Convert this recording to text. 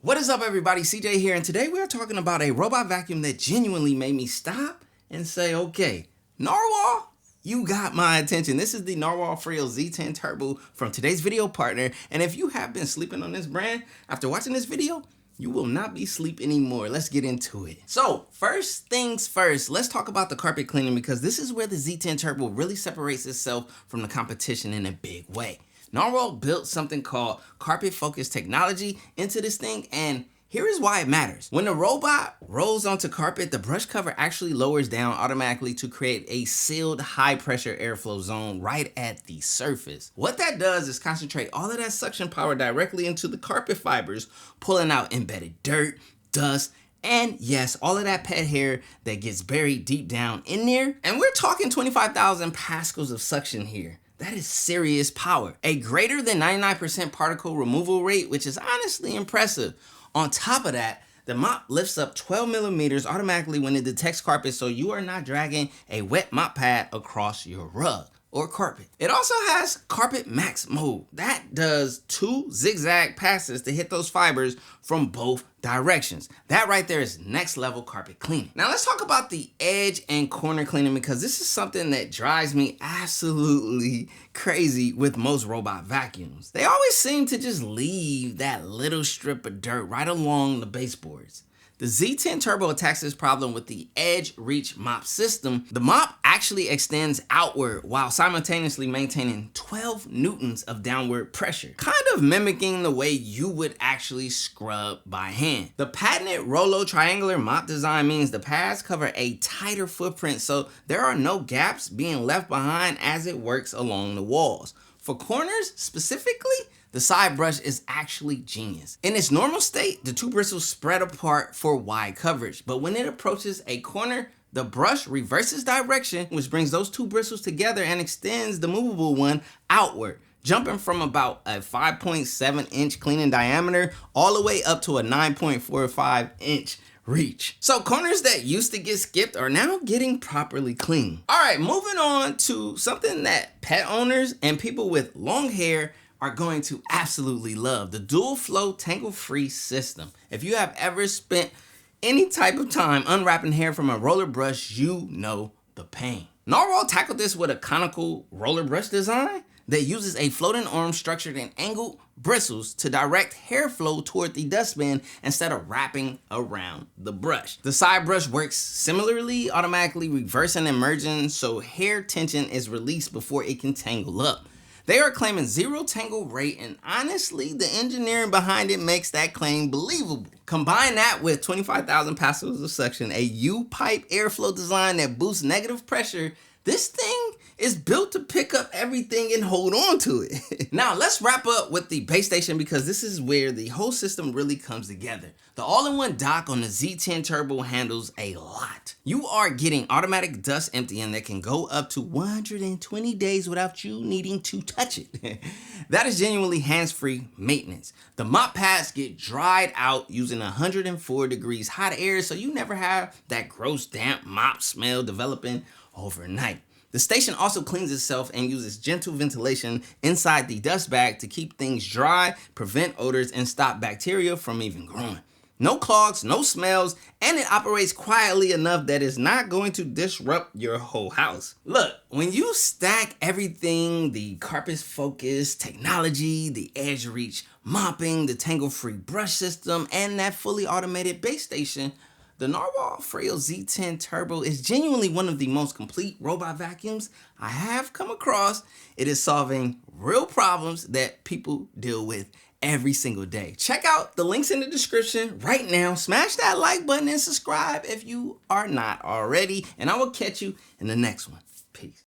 What is up, everybody? CJ here, and today we are talking about a robot vacuum that genuinely made me stop and say, okay, Narwal, you got my attention. This is the Narwal Freo Z10 Turbo from today's video partner, and if you have been sleeping on this brand, after watching this video, you will not be asleep anymore. Let's get into it. So, first things first, let's talk about the carpet cleaning because this is where the Z10 Turbo really separates itself from the competition in a big way. Narwal built something called carpet focused technology into this thing, and here is why it matters. When the robot rolls onto carpet, the brush cover actually lowers down automatically to create a sealed high pressure airflow zone right at the surface. What that does is concentrate all of that suction power directly into the carpet fibers, pulling out embedded dirt, dust, and yes, all of that pet hair that gets buried deep down in there. And we're talking 25,000 pascals of suction here. That is serious power. A greater than 99% particle removal rate, which is honestly impressive. On top of that, the mop lifts up 12 millimeters automatically when it detects carpet, so you are not dragging a wet mop pad across your rug or carpet. It also has carpet max mode. That does 2 zigzag passes to hit those fibers from both directions. That right there is next level carpet cleaning. Now let's talk about the edge and corner cleaning because this is something that drives me absolutely crazy with most robot vacuums. They always seem to just leave that little strip of dirt right along the baseboards. The Z10 Turbo attacks this problem with the edge reach mop system. The mop actually extends outward while simultaneously maintaining 12 newtons of downward pressure, kind of mimicking the way you would actually scrub by hand. The patented Rollo triangular mop design means the pads cover a tighter footprint, so there are no gaps being left behind as it works along the walls. For corners specifically, the side brush is actually genius. In its normal state, the two bristles spread apart for wide coverage, but when it approaches a corner, the brush reverses direction, which brings those two bristles together and extends the movable one outward, jumping from about a 5.7 inch cleaning diameter all the way up to a 9.45 inch reach. So corners that used to get skipped are now getting properly cleaned. All right, moving on to something that pet owners and people with long hair are going to absolutely love: the dual flow tangle free system. If you have ever spent any type of time unwrapping hair from a roller brush, you know the pain. Narwal tackled this with a conical roller brush design that uses a floating arm structured in angled bristles to direct hair flow toward the dustbin instead of wrapping around the brush. The side brush works similarly, automatically reversing and merging so hair tension is released before it can tangle up. They are claiming 0 tangle rate, and honestly, the engineering behind it makes that claim believable. Combine that with 25,000 pascals of suction, a U-pipe airflow design that boosts negative pressure, this thing is built to pick up everything and hold on to it. Now let's wrap up with the base station because this is where the whole system really comes together. The all-in-one dock on the Z10 Turbo handles a lot. You are getting automatic dust emptying that can go up to 120 days without you needing to touch it. That is genuinely hands-free maintenance. The mop pads get dried out using 104 degrees hot air, so you never have that gross damp mop smell developing overnight. The station also cleans itself and uses gentle ventilation inside the dust bag to keep things dry, prevent odors, and stop bacteria from even growing. No clogs, no smells, and it operates quietly enough that it's not going to disrupt your whole house. Look, when you stack everything, the carpet focus, technology, the edge reach mopping, the tangle-free brush system, and that fully automated base station, the Narwal Freo Z10 Turbo is genuinely one of the most complete robot vacuums I have come across. It is solving real problems that people deal with every single day. Check out the links in the description right now. Smash that like button and subscribe if you are not already. And I will catch you in the next one. Peace.